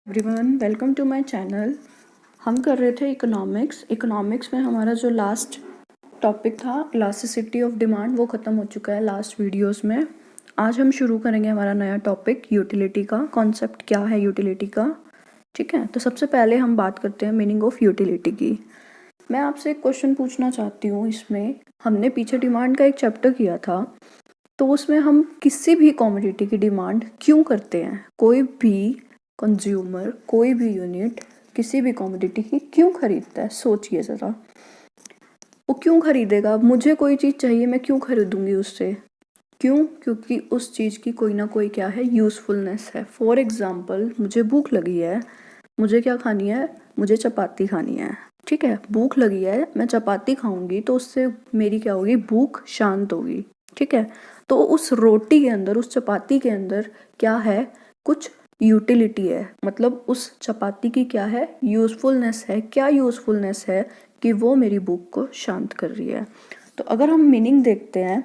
Everyone, welcome to my channel. हम कर रहे थे इकोनॉमिक्स में हमारा जो लास्ट टॉपिक था इलास्टिसिटी ऑफ डिमांड, वो ख़त्म हो चुका है लास्ट वीडियोस में। आज हम शुरू करेंगे हमारा नया टॉपिक यूटिलिटी का। कॉन्सेप्ट क्या है यूटिलिटी का, ठीक है। तो सबसे पहले हम बात करते हैं मीनिंग ऑफ यूटिलिटी की। मैं आपसे एक क्वेश्चन पूछना चाहती हूँ। इसमें हमने पीछे डिमांड का एक चैप्टर किया था, तो उसमें हम किसी भी कमोडिटी की डिमांड क्यों करते हैं? कोई भी कंज्यूमर, कोई भी यूनिट किसी भी कमोडिटी की क्यों खरीदता है? सोचिए ज़रा, वो क्यों खरीदेगा? मुझे कोई चीज़ चाहिए, मैं क्यों खरीदूंगी उससे? क्यों? क्योंकि उस चीज़ की कोई ना कोई क्या है, यूज़फुलनेस है। फॉर एग्ज़ाम्पल, मुझे भूख लगी है, मुझे क्या खानी है? मुझे चपाती खानी है, ठीक है। भूख लगी है, मैं चपाती खाऊंगी तो उससे मेरी क्या होगी? भूख शांत होगी, ठीक है। तो उस रोटी के अंदर, उस चपाती के अंदर क्या है? कुछ यूटिलिटी है, मतलब उस चपाती की क्या है? यूज़फुलनेस है। क्या यूज़फुलनेस है? कि वो मेरी भूख को शांत कर रही है। तो अगर हम मीनिंग देखते हैं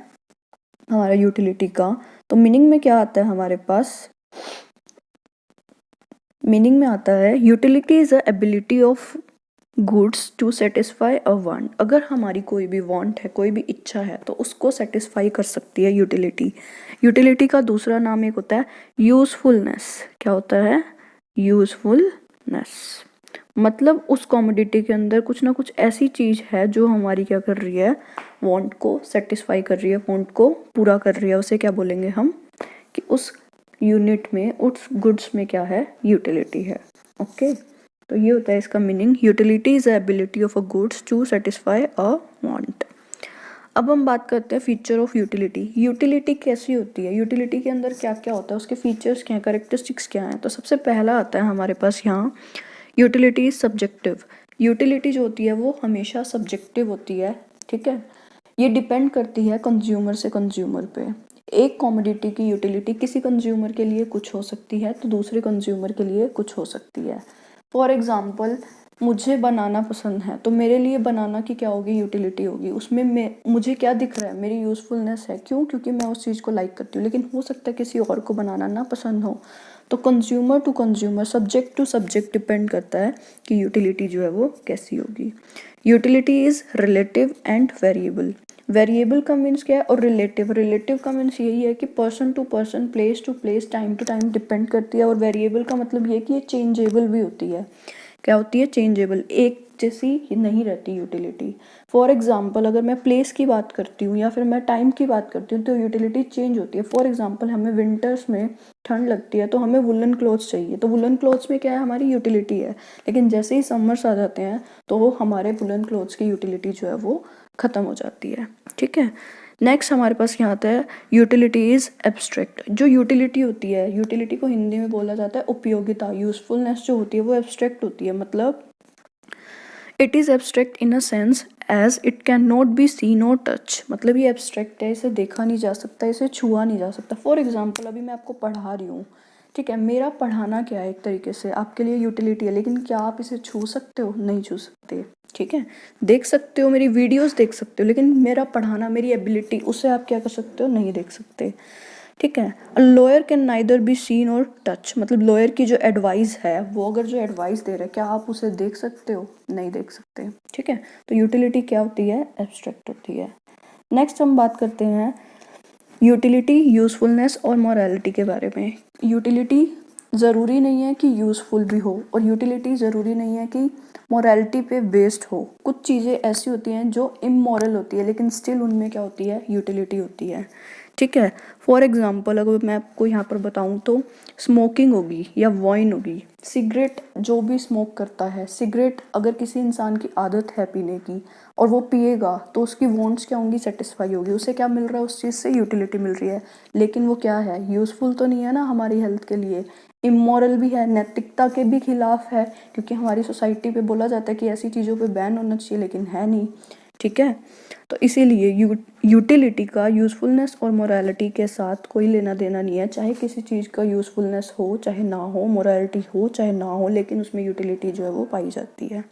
हमारा यूटिलिटी का, तो मीनिंग में क्या आता है हमारे पास? मीनिंग में आता है utility is a ability of goods to satisfy a want. अगर हमारी कोई भी वांट है, कोई भी इच्छा है, तो उसको सेटिस्फाई कर सकती है यूटिलिटी। यूटिलिटी का दूसरा नाम एक होता है यूजफुलनेस। क्या होता है? यूजफुलनेस। मतलब उस कमोडिटी के अंदर कुछ ना कुछ ऐसी चीज है जो हमारी क्या कर रही है? वांट को सेटिस्फाई कर रही है, वांट को पूरा कर रही है। उसे क्या बोलेंगे हम? कि उस यूनिट में, उस गुड्स में क्या है? यूटिलिटी है। ओके, तो ये होता है इसका meaning. Utility is ability of a goods to satisfy a want. अब हम बात करते हैं फीचर ऑफ यूटिलिटी। यूटिलिटी कैसी होती है? यूटिलिटी के अंदर क्या क्या होता है, उसके फीचर्स क्या हैं, करेक्टरिस्टिक्स क्या हैं? तो सबसे पहला आता है हमारे पास यहाँ, यूटिलिटी इज सब्जेक्टिव। यूटिलिटी जो होती है वो हमेशा सब्जेक्टिव होती है, ठीक है। ये डिपेंड करती है कंज्यूमर से कंज्यूमर पे। एक कमोडिटी की यूटिलिटी किसी कंज्यूमर के लिए कुछ हो सकती है तो दूसरे कंज्यूमर के लिए कुछ हो सकती है। फॉर एग्जाम्पल, मुझे बनाना पसंद है, तो मेरे लिए बनाना की क्या होगी? यूटिलिटी होगी। उसमें मुझे क्या दिख रहा है? मेरी यूज़फुलनेस है। क्यों? क्योंकि मैं उस चीज़ को लाइक करती हूँ। लेकिन हो सकता है किसी और को बनाना ना पसंद हो। तो consumer to consumer, subject to subject depend करता है कि यूटिलिटी जो है वो कैसी होगी। Utility is relative and variable. Variable का मीन्स क्या है? और रिलेटिव का मीन्स यही है कि person to person, place to place, time to time depend करती है। और वेरिएबल का मतलब ये कि ये चेंजेबल भी होती है। क्या होती है? चेंजेबल, एक जैसी नहीं रहती यूटिलिटी। फॉर एग्जाम्पल, अगर मैं प्लेस की बात करती हूँ या फिर मैं टाइम की बात करती हूँ तो यूटिलिटी चेंज होती है। फॉर एग्जाम्पल, हमें विंटर्स में ठंड लगती है तो हमें वुलन क्लोथ्स चाहिए, तो वुलन क्लोथ्स में क्या है? हमारी यूटिलिटी है। लेकिन जैसे ही समर्स आ जाते हैं तो वो हमारे वुलन क्लोथ्स की यूटिलिटी जो है वो ख़त्म हो जाती है, ठीक है। नेक्स्ट हमारे पास यहाँ आता है यूटिलिटी इज एब्स्ट्रैक्ट। जो यूटिलिटी होती है, यूटिलिटी को हिंदी में बोला जाता है उपयोगिता। यूजफुलनेस जो होती है वो एब्स्ट्रैक्ट होती है। मतलब it is abstract in a sense as it can not be seen और टच। मतलब ये एब्स्ट्रैक्ट है, इसे देखा नहीं जा सकता, इसे छुआ नहीं जा सकता। फॉर एग्जाम्पल, अभी मैं आपको पढ़ा रही हूँ, ठीक है। मेरा पढ़ाना क्या है? एक तरीके से आपके लिए यूटिलिटी है। लेकिन क्या आप इसे छू सकते हो? नहीं छू सकते, ठीक है। देख सकते हो, मेरी वीडियोस देख सकते हो, लेकिन मेरा पढ़ाना, मेरी एबिलिटी, उसे आप क्या कर सकते हो? नहीं देख सकते, ठीक है। Lawyer can neither be seen और टच। मतलब लॉयर की जो एडवाइस है, वो अगर जो एडवाइस दे रहा है, क्या आप उसे देख सकते हो? नहीं देख सकते, ठीक है। तो यूटिलिटी क्या होती है? एब्स्ट्रैक्ट होती है। नेक्स्ट हम बात करते हैं यूटिलिटी, यूज़फुलनेस और मोरालिटी के बारे में। यूटिलिटी ज़रूरी नहीं है कि यूज़फुल भी हो, और यूटिलिटी ज़रूरी नहीं है कि मोरालिटी पे बेस्ड हो। कुछ चीज़ें ऐसी होती हैं जो इमोरल होती है, लेकिन स्टिल उनमें क्या होती है? यूटिलिटी होती है, ठीक है। फॉर एग्जाम्पल, अगर मैं आपको यहाँ पर बताऊँ तो स्मोकिंग होगी या वाइन होगी, सिगरेट, जो भी स्मोक करता है, सिगरेट अगर किसी इंसान की आदत है पीने की और वो पिएगा तो उसकी वांट्स क्या होंगी? सेटिस्फाई होगी। उसे क्या मिल रहा है? उस चीज़ से यूटिलिटी मिल रही है। लेकिन वो क्या है? यूज़फुल तो नहीं है ना हमारी हेल्थ के लिए, इमोरल भी है, नैतिकता के भी खिलाफ है। क्योंकि हमारी सोसाइटी पे बोला जाता है कि ऐसी चीज़ों पे बैन होना चाहिए, लेकिन है नहीं, ठीक है। तो इसीलिए यूटिलिटी का यूज़फुलनेस और मोरालिटी के साथ कोई लेना देना नहीं है। चाहे किसी चीज़ का यूज़फुलनेस हो चाहे ना हो, मोरालिटी हो चाहे ना हो, लेकिन उसमें यूटिलिटी जो है वो पाई जाती है,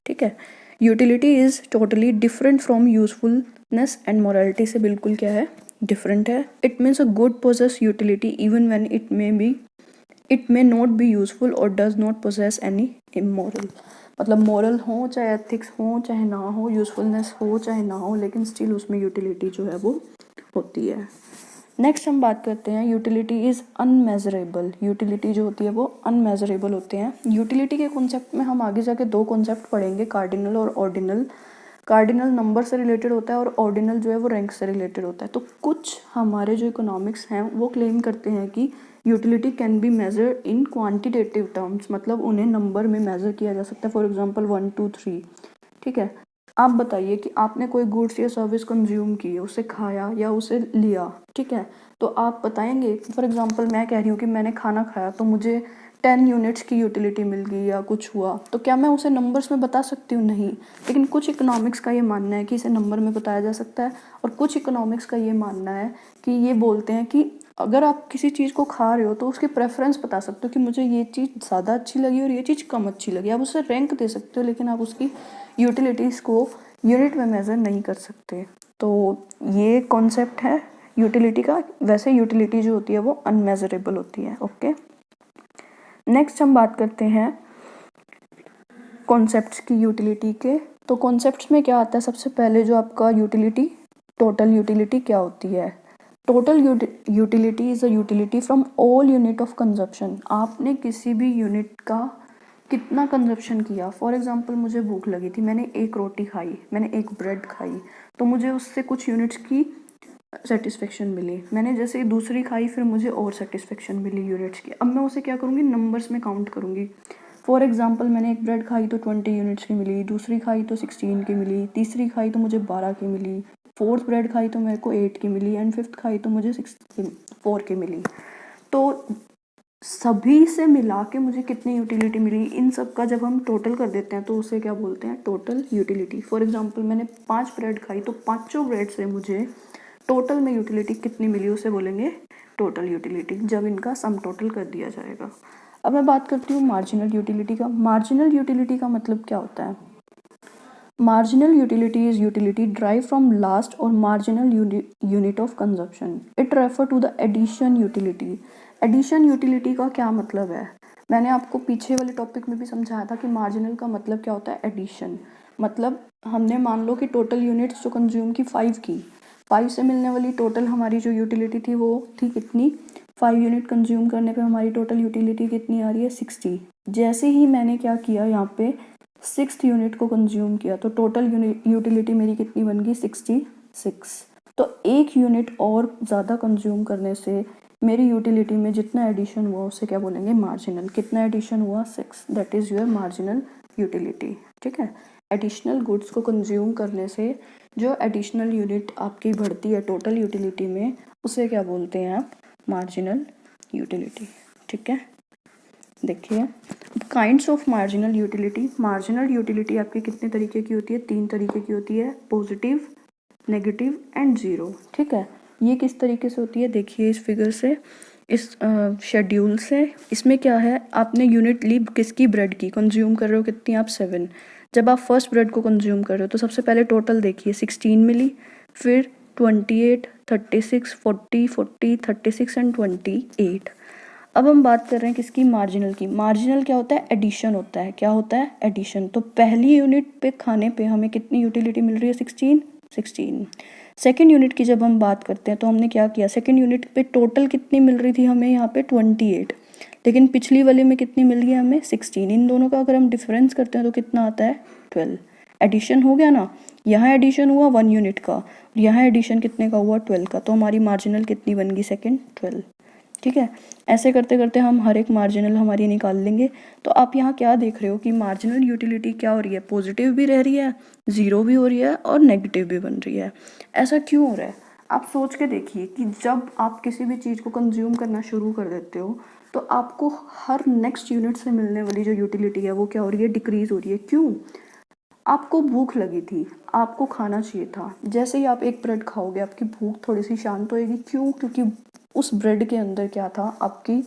ठीक है। Utility is totally different from usefulness and morality से बिल्कुल क्या है? डिफरेंट है। It means a good possess utility even when it may be it may not be useful और does not possess any immoral, मतलब मॉरल हो चाहे ethics हो चाहे ना हो, यूजफुलनेस हो चाहे ना हो, लेकिन स्टिल उसमें यूटिलिटी जो है वो होती है। नेक्स्ट हम बात करते हैं यूटिलिटी इज़ अनमेजरेबल। यूटिलिटी जो होती है वो अनमेजरेबल होते हैं। यूटिलिटी के कॉन्सेप्ट में हम आगे जाके दो कॉन्सेप्ट पढ़ेंगे, कार्डिनल और ऑर्डिनल। कार्डिनल नंबर से रिलेटेड होता है और ऑर्डिनल जो है वो रैंक से रिलेटेड होता है। तो कुछ हमारे जो इकोनॉमिक्स हैं वो क्लेम करते हैं कि utility can be measure in quantitative terms, मतलब उन्हें नंबर में मेजर किया जा सकता है। फॉर एग्जांपल 1 2 3, ठीक है। आप बताइए कि आपने कोई गुड्स या सर्विस कंज्यूम की, उसे खाया या उसे लिया, ठीक है, तो आप बताएंगे। फॉर एग्जांपल मैं कह रही हूँ कि मैंने खाना खाया तो मुझे 10 यूनिट्स की यूटिलिटी मिल गई या कुछ हुआ, तो क्या मैं उसे नंबर्स में बता सकती हूँ? नहीं। लेकिन कुछ इकोनॉमिक्स का ये मानना है कि इसे नंबर में बताया जा सकता है, और कुछ इकोनॉमिक्स का ये मानना है कि ये बोलते हैं कि अगर आप किसी चीज़ को खा रहे हो तो उसकी प्रेफरेंस बता सकते हो कि मुझे ये चीज़ ज़्यादा अच्छी लगी और ये चीज़ कम अच्छी लगी। आप उसे रैंक दे सकते हो, लेकिन आप उसकी यूटिलिटीज़ को यूनिट में मेज़र नहीं कर सकते। तो ये कॉन्सेप्ट है यूटिलिटी का। वैसे यूटिलिटी जो होती है वो अनमेजरेबल होती है। ओके, नेक्स्ट हम बात करते हैं कॉन्सेप्ट्स की यूटिलिटी के। तो कॉन्सेप्ट्स में क्या आता है? सबसे पहले जो आपका यूटिलिटी, टोटल यूटिलिटी क्या होती है? Total utility is a utility from all unit of consumption. आपने किसी भी यूनिट का कितना कंजप्शन किया। फॉर एग्जांपल मुझे भूख लगी थी, मैंने एक रोटी खाई, मैंने एक ब्रेड खाई, तो मुझे उससे कुछ यूनिट्स की सेटिस्फेक्शन मिली। मैंने जैसे दूसरी खाई फिर मुझे और सेटिस्फेक्शन मिली यूनिट्स की। अब मैं उसे क्या करूँगी? नंबर्स में काउंट करूँगी। फॉर एग्जांपल मैंने एक ब्रेड खाई तो 20 यूनिट्स की मिली, दूसरी खाई तो 16 की मिली, तीसरी खाई तो मुझे 12 की मिली, फोर्थ ब्रेड खाई तो मेरे को 8 की मिली, एंड फिफ्थ खाई तो मुझे 4 की मिली। तो सभी से मिला के मुझे कितनी यूटिलिटी मिली, इन सब का जब हम टोटल कर देते हैं तो उसे क्या बोलते हैं? Total utility. फॉर एग्जांपल मैंने 5 ब्रेड खाई तो पाँचों ब्रेड से मुझे टोटल में यूटिलिटी कितनी मिली उसे बोलेंगे टोटल यूटिलिटी, जब इनका सम टोटल कर दिया जाएगा। अब मैं बात करती हूँ मार्जिनल यूटिलिटी का। मार्जिनल यूटिलिटी का मतलब क्या होता है? Marginal utility is utility derived from last or marginal unit of consumption. It refer to the addition utility. Addition utility का क्या मतलब है? मैंने आपको पीछे वाले टॉपिक में भी समझाया था कि मार्जिनल का मतलब क्या होता है? एडिशन। मतलब हमने मान लो कि टोटल यूनिट्स जो कंज्यूम की 5 की, 5 से मिलने वाली टोटल हमारी जो यूटिलिटी थी वो थी कितनी? 5 यूनिट कंज्यूम करने पे हमारी टोटल यूटिलिटी कितनी आ रही है? 60। जैसे ही मैंने क्या किया, यहाँ पे 6th यूनिट को कंज्यूम किया तो टोटल यूटिलिटी मेरी कितनी बन गई? 66। तो एक यूनिट और ज़्यादा कंज्यूम करने से मेरी यूटिलिटी में जितना एडिशन हुआ उसे क्या बोलेंगे? मार्जिनल। कितना एडिशन हुआ? 6। That is your marginal utility. ठीक है, एडिशनल गुड्स को कंज्यूम करने से जो एडिशनल यूनिट आपकी बढ़ती है टोटल यूटिलिटी में, उसे क्या बोलते हैं आप? Marginal utility. ठीक है, देखिए kinds of marginal utility. Marginal utility आपकी कितने तरीके की होती है? 3 तरीके की होती है, पॉजिटिव, नेगेटिव एंड ज़ीरो। ठीक है, ये किस तरीके से होती है? देखिए इस फिगर से, इस शेड्यूल से। इसमें क्या है, आपने यूनिट ली किसकी? ब्रेड की। कंज्यूम कर रहे हो कितनी आप? 7। जब आप फर्स्ट ब्रेड को कंज्यूम कर रहे हो तो सबसे पहले टोटल देखिए, 16 मिली, फिर 28, 36, 40, 36 एंड 28। अब हम बात कर रहे हैं किसकी? मार्जिनल की। मार्जिनल क्या होता है? एडिशन होता है। क्या होता है? एडिशन। तो पहली यूनिट पे खाने पे हमें कितनी यूटिलिटी मिल रही है? 16। सेकेंड यूनिट की जब हम बात करते हैं तो हमने क्या किया? सेकेंड यूनिट पे टोटल कितनी मिल रही थी हमें? यहाँ पे 28, लेकिन पिछली वाले में कितनी मिल गई हमें? 16। इन दोनों का अगर हम डिफरेंस करते हैं तो कितना आता है? 12। एडिशन हो गया ना। यहाँ एडिशन हुआ 1 यूनिट का, और यहाँ एडिशन कितने का हुआ? 12 का। तो हमारी मार्जिनल कितनी बन गई? सेकेंड 12। ठीक है, ऐसे करते करते हम हर एक मार्जिनल हमारी निकाल लेंगे। तो आप यहाँ क्या देख रहे हो कि मार्जिनल यूटिलिटी क्या हो रही है? पॉजिटिव भी रह रही है, ज़ीरो भी हो रही है और नेगेटिव भी बन रही है। ऐसा क्यों हो रहा है? आप सोच के देखिए कि जब आप किसी भी चीज़ को कंज्यूम करना शुरू कर देते हो तो आपको हर नेक्स्ट यूनिट से मिलने वाली जो यूटिलिटी है वो क्या हो रही है? डिक्रीज हो रही है। क्यों? आपको भूख लगी थी, आपको खाना चाहिए था, जैसे ही आप एक ब्रेड खाओगे आपकी भूख थोड़ी सी शांत होएगी। क्यों? क्योंकि उस ब्रेड के अंदर क्या था? आपकी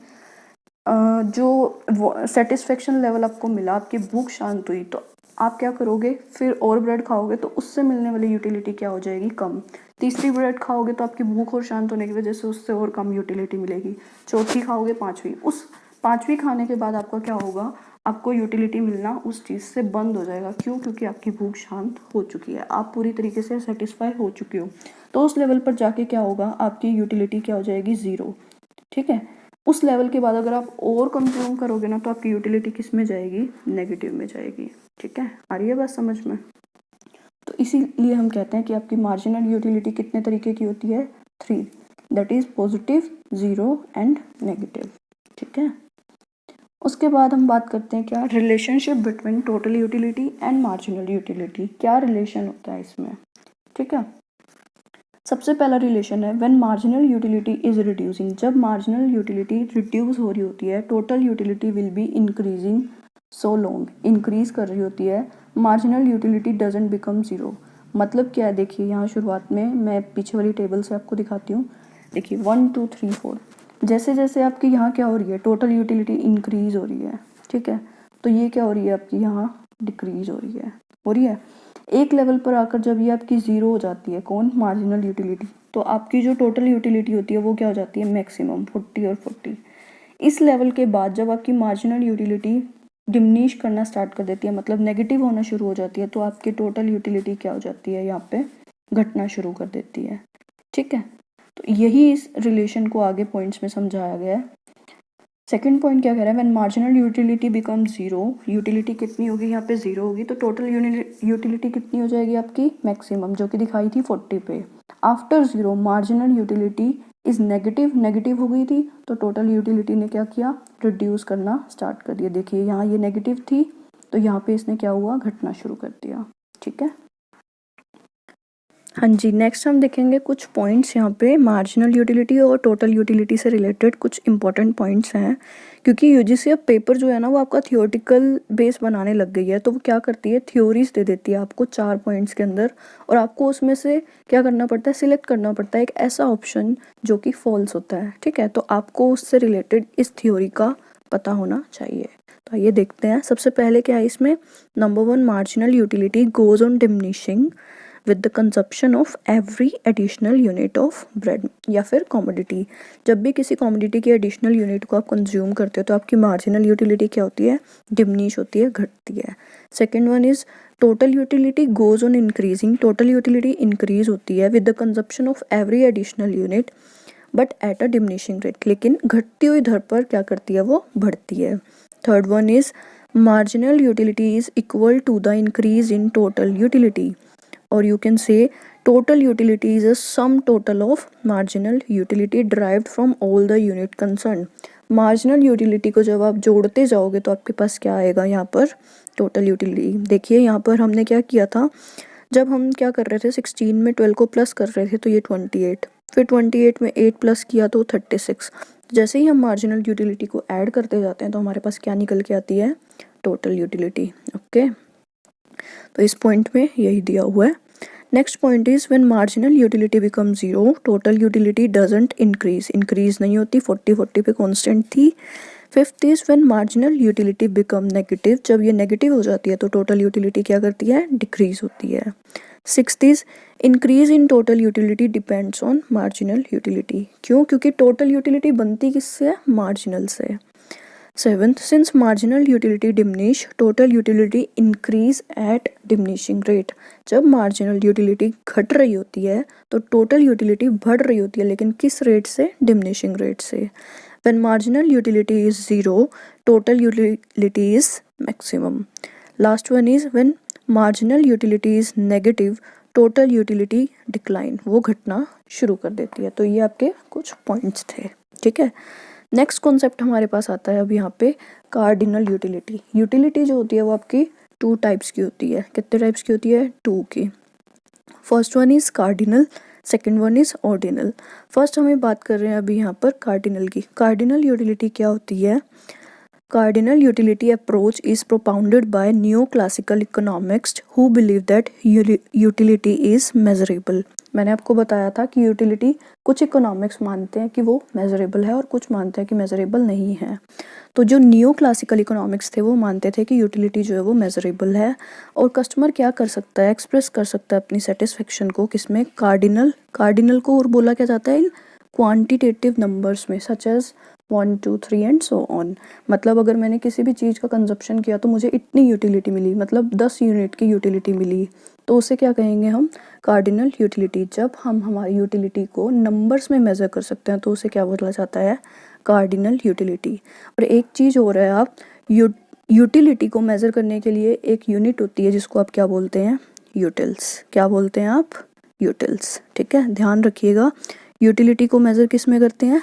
जो सेटिस्फेक्शन लेवल आपको मिला, आपकी भूख शांत हुई, तो आप क्या करोगे? फिर और ब्रेड खाओगे तो उससे मिलने वाली यूटिलिटी क्या हो जाएगी? कम। तीसरी ब्रेड खाओगे तो आपकी भूख और शांत होने की वजह से उससे और कम यूटिलिटी मिलेगी। चौथी खाओगे, पाँचवीं, उस 5वीं खाने के बाद आपका क्या होगा, आपको यूटिलिटी मिलना उस चीज़ से बंद हो जाएगा। क्यों? क्योंकि आपकी भूख शांत हो चुकी है, आप पूरी तरीके से सेटिस्फाई हो चुके हो। तो उस लेवल पर जाके क्या होगा, आपकी यूटिलिटी क्या हो जाएगी, 0। ठीक है। उस लेवल के बाद अगर आप और कंज्यूम करोगे ना तो आपकी यूटिलिटी किस में जाएगी, नेगेटिव में जाएगी। ठीक है, आ रही है बात समझ में? तो इसीलिए हम कहते हैं कि आपकी मार्जिनल यूटिलिटी कितने तरीके की होती है, 3, that is positive, 0 and negative. ठीक है। उसके बाद हम बात करते हैं क्या, relationship between total utility and marginal utility, क्या रिलेशन होता है इसमें। ठीक है। सबसे पहला रिलेशन है when marginal utility is reducing, जब मार्जिनल यूटिलिटी रिड्यूस हो रही होती है, total utility will be increasing so long, increase कर रही होती है, मार्जिनल यूटिलिटी डजंट बिकम 0। मतलब क्या है, देखिए यहाँ शुरुआत में मैं पीछे वाली टेबल से आपको दिखाती हूँ। देखिए 1 2 3 4, जैसे जैसे आपकी यहाँ क्या हो रही है, टोटल यूटिलिटी इंक्रीज हो रही है। ठीक है। तो ये क्या हो रही है, आपकी यहाँ डिक्रीज हो रही है। एक लेवल पर आकर जब ये आपकी 0 हो जाती है, कौन, मार्जिनल यूटिलिटी, तो आपकी जो टोटल यूटिलिटी होती है वो क्या हो जाती है, मैक्सिमम 40 और 40। इस लेवल के बाद जब आपकी मार्जिनल यूटिलिटी डिमिनिश करना स्टार्ट कर देती है, मतलब नेगेटिव होना शुरू हो जाती है, तो आपकी टोटल यूटिलिटी क्या हो जाती है, यहाँ पे घटना शुरू कर देती है। ठीक है। तो यही इस रिलेशन को आगे पॉइंट्स में समझाया गया है। सेकंड पॉइंट क्या कह रहा है, when marginal utility become 0, utility कितनी होगी, यहाँ पे 0 होगी, तो टोटल यूटिलिटी कितनी हो जाएगी आपकी, मैक्सिमम, जो कि दिखाई थी 40 पे। After 0 marginal utility is negative हो गई थी, तो टोटल यूटिलिटी ने क्या किया, रिड्यूस करना स्टार्ट कर दिया। देखिए यहाँ ये नेगेटिव थी, तो यहाँ पे इसने क्या हुआ, घटना शुरू कर दिया। ठीक है। हाँ जी, नेक्स्ट हम देखेंगे कुछ पॉइंट्स यहाँ पे मार्जिनल यूटिलिटी और टोटल यूटिलिटी से रिलेटेड कुछ इंपॉर्टेंट पॉइंट्स हैं, क्योंकि यूजीसी अब पेपर जो है ना वो आपका थियोरटिकल बेस बनाने लग गई है। तो वो क्या करती है, थ्योरीज दे देती है आपको 4 पॉइंट्स के अंदर, और आपको उसमें से क्या करना पड़ता है, सिलेक्ट करना पड़ता है एक ऐसा ऑप्शन जो कि फॉल्स होता है। ठीक है। तो आपको उससे रिलेटेड इस थ्योरी का पता होना चाहिए। तो आइए देखते हैं। सबसे पहले क्या है इसमें, number 1, marginal utility goes on diminishing with the consumption of every additional unit of bread, या फिर कॉमोडिटी। जब भी किसी कॉमोडिटी की एडिशनल यूनिट को आप कंज्यूम करते हो तो आपकी मार्जिनल यूटिलिटी क्या होती है, डिमिनिश होती है, घटती है। Second one is total utility goes on increasing, total utility increase होती है with the consumption of every additional unit but at a diminishing rate, लेकिन घटती हुई दर पर क्या करती है, वो बढ़ती है। Third one is marginal utility is equal to the increase in total utility, or you can say total utility is a sum total of marginal utility derived from all the unit concerned। Marginal utility को जब आप जोड़ते जाओगे तो आपके पास क्या आएगा, यहाँ पर टोटल यूटिलिटी। देखिए यहाँ पर हमने क्या किया था, जब हम क्या कर रहे थे 16 में 12 को प्लस कर रहे थे तो ये 28, फिर 28 में 8 प्लस किया तो 36। जैसे ही हम मार्जिनल यूटिलिटी को ऐड करते जाते हैं तो हमारे पास क्या निकल के आती है, टोटल यूटिलिटी। ओके, तो इस पॉइंट में यही दिया हुआ है। Next point is when marginal utility become 0, total utility doesn't increase नहीं होती, 40 पे कांस्टेंट थी। Fifth is when marginal utility become negative, जब ये नेगेटिव हो जाती है तो टोटल यूटिलिटी क्या करती है, डिक्रीज होती है। Sixth is increase in total utility depends on marginal utility, क्यों, क्योंकि टोटल यूटिलिटी बनती किससे है, मार्जिनल से। Seventh, since marginal utility diminish total utility increase at diminishing rate, जब मार्जिनल यूटिलिटी घट रही होती है तो टोटल यूटिलिटी बढ़ रही होती है, लेकिन किस रेट से, डिमिनिशिंग रेट से। When marginal utility is 0, total utility is maximum. Last one is when marginal utility is negative, total utility decline, वो घटना शुरू कर देती है। तो ये आपके कुछ पॉइंट्स थे। ठीक है। नेक्स्ट कॉन्सेप्ट हमारे पास आता है अब यहाँ पे, कार्डिनल यूटिलिटी। यूटिलिटी जो होती है वो आपकी 2 टाइप्स की होती है। कितने टाइप्स की होती है, 2 की। First one is cardinal, second one is ordinal. First हमें बात कर रहे हैं अभी यहाँ पर कार्डिनल की। कार्डिनल यूटिलिटी क्या होती है, cardinal utility approach is propounded bye new classical economics who believe that utility is measurable. मैंने आपको बताया था कि यूटिलिटी कुछ इकोनॉमिक्स मानते हैं कि वो मेजरेबल है और कुछ मानते हैं कि मेजरेबल नहीं है। तो जो न्यू क्लासिकल इकोनॉमिक्स थे वो मानते थे कि यूटिलिटी जो है वो मेजरेबल है, और कस्टमर क्या कर सकता है, एक्सप्रेस कर सकता है अपनी सेटिस्फेक्शन को किसमें, कार्डिनल को, और बोला क्या जाता है इन क्वांटिटेटिव नंबर्स में, such as 1 2 3 and so on. मतलब अगर मैंने किसी भी चीज़ का कंजप्शन किया तो मुझे इतनी यूटिलिटी मिली, मतलब 10 यूनिट की यूटिलिटी मिली, तो उसे क्या कहेंगे हम? Cardinal utility. जब हम हमारी यूटिलिटी को नंबर्स में मेज़र कर सकते हैं तो उसे क्या बोला जाता है? Cardinal utility. और एक चीज़ हो रहा है, आप यूटिलिटी को मेज़र करने के लिए एक यूनिट होती है जिसको आप क्या बोलते हैं? यूटिल्स। क्या बोलते हैं आप? यूटिल्स। ठीक है, ध्यान रखिएगा, यूटिलिटी को मेज़र किस में करते हैं?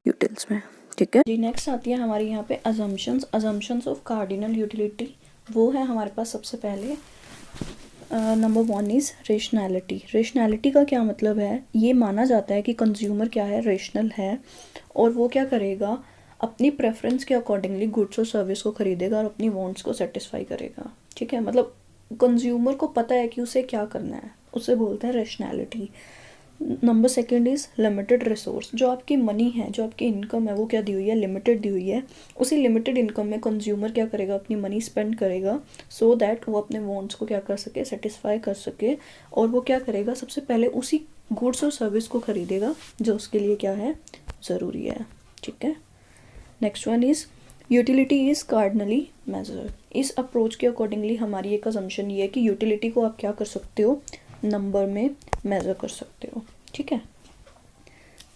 यूटिल्स में। ठीक है जी। नेक्स्ट आती है हमारी यहाँ पे अजम्पशंस ऑफ कार्डिनल यूटिलिटी। वो है हमारे पास सबसे पहले नंबर 1 इज़ रेशनैलिटी। रेशनैलिटी का क्या मतलब है? ये माना जाता है कि कंज्यूमर क्या है? रेशनल है, और वो क्या करेगा? अपनी प्रेफरेंस के अकॉर्डिंगली गुड्स और सर्विस को खरीदेगा और अपनी वांट्स को सेटिस्फाई करेगा। ठीक है, मतलब कंज्यूमर को पता है कि उसे क्या करना है, उसे बोलते हैं rationality. Number 2 is limited resource. जो आपकी मनी है, जो आपकी इनकम है, वो क्या दी हुई है? लिमिटेड दी हुई है। उसी लिमिटेड इनकम में कंज्यूमर क्या करेगा? अपनी मनी स्पेंड करेगा सो दैट वो अपने वांट्स को क्या कर सके? सेटिस्फाई कर सके। और वो क्या करेगा? सबसे पहले उसी गुड्स और सर्विस को खरीदेगा जो उसके लिए क्या है? ज़रूरी है। ठीक है। Next one is utility is cardinally measure. इस अप्रोच के अकॉर्डिंगली हमारी एक अजम्पशन ये है कि यूटिलिटी को आप क्या कर सकते हो? नंबर में मेज़र कर सकते हो। ठीक है।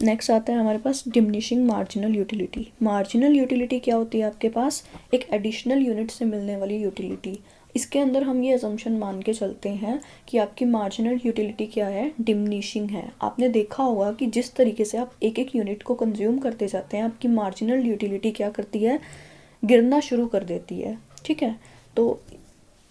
नेक्स्ट आता है हमारे पास diminishing marginal utility. Marginal utility क्या होती है? आपके पास एक एडिशनल यूनिट से मिलने वाली यूटिलिटी। इसके अंदर हम ये अजम्पशन मान के चलते हैं कि आपकी मार्जिनल यूटिलिटी क्या है? डिमिनिशिंग है। आपने देखा होगा कि जिस तरीके से आप एक एक यूनिट को कंज्यूम करते जाते हैं, आपकी मार्जिनल यूटिलिटी क्या करती है? गिरना शुरू कर देती है। ठीक है, तो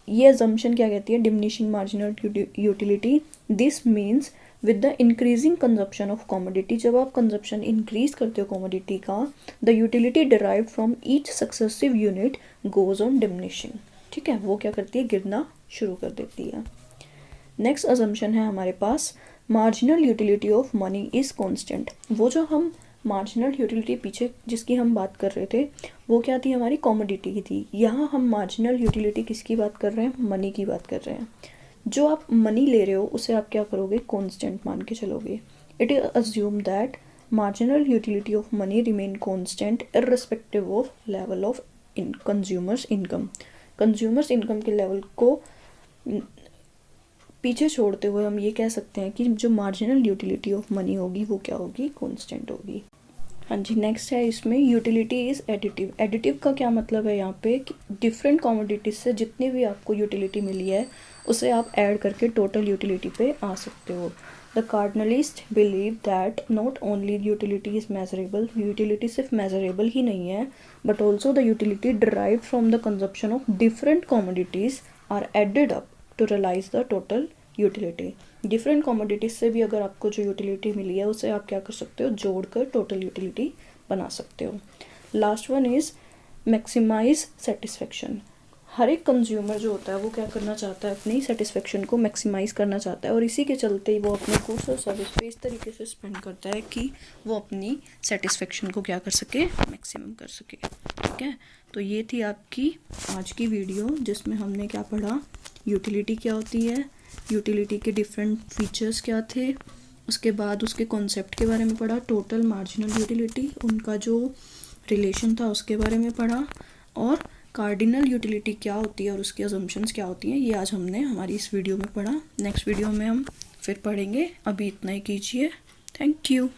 ये अजम्पशन क्या कहती है? Diminishing marginal utility. This means with the increasing consumption of commodity. जब आप कंजप्शन इंक्रीज करते हो कॉमोडिटी का, the utility derived from each successive unit goes on diminishing. ठीक है, वो क्या करती है? गिरना शुरू कर देती है। नेक्स्ट अजम्पशन है हमारे पास marginal utility of money is constant. वो जो हम मार्जिनल यूटिलिटी पीछे जिसकी हम बात कर रहे थे, वो क्या थी? हमारी कॉमोडिटी की थी। यहाँ हम मार्जिनल यूटिलिटी किसकी बात कर रहे हैं? मनी की बात कर रहे हैं। जो आप मनी ले रहे हो उसे आप क्या करोगे? कॉन्स्टेंट मान के चलोगे। It is assume that marginal utility of money remain constant irrespective of level of consumers income. Consumers income के लेवल को पीछे छोड़ते हुए हम ये कह सकते हैं कि जो मार्जिनल यूटिलिटी ऑफ मनी होगी वो क्या होगी? कॉन्स्टेंट होगी। हाँ जी। नेक्स्ट है इसमें यूटिलिटी इज़ एडिटिव। एडिटिव का क्या मतलब है यहाँ पे? कि डिफरेंट कमोडिटीज से जितनी भी आपको यूटिलिटी मिली है उसे आप ऐड करके टोटल यूटिलिटी पे आ सकते हो। The cardinalist believe that not only utility is measurable. Utility सिर्फ मेजरेबल ही नहीं है, but also the utility derived from the consumption of different commodities are added up to realise the total utility. Different commodities से भी अगर आपको जो utility मिली है उसे आप क्या कर सकते हो? जोड़कर टोटल यूटिलिटी बना सकते हो। Last one is maximise satisfaction. हर एक कंज्यूमर जो होता है वो क्या करना चाहता है? अपनी सेटिस्फेक्शन को मैक्सिमाइज़ करना चाहता है, और इसी के चलते ही वो अपने गुड्स और सर्विस पे इस तरीके से स्पेंड करता है कि वो अपनी सेटिस्फेक्शन को क्या कर सके? मैक्सिमम कर सके। ठीक है, तो ये थी आपकी आज की वीडियो जिसमें हमने क्या पढ़ा? यूटिलिटी क्या होती है, यूटिलिटी के डिफरेंट फीचर्स क्या थे, उसके बाद उसके कॉन्सेप्ट के बारे में पढ़ा, टोटल मार्जिनल यूटिलिटी, उनका जो रिलेशन था उसके बारे में पढ़ा, और कार्डिनल यूटिलिटी क्या होती है और उसकी अजम्पशंस क्या होती हैं, ये आज हमने हमारी इस वीडियो में पढ़ा। नेक्स्ट वीडियो में हम फिर पढ़ेंगे। अभी इतना ही कीजिए। Thank you.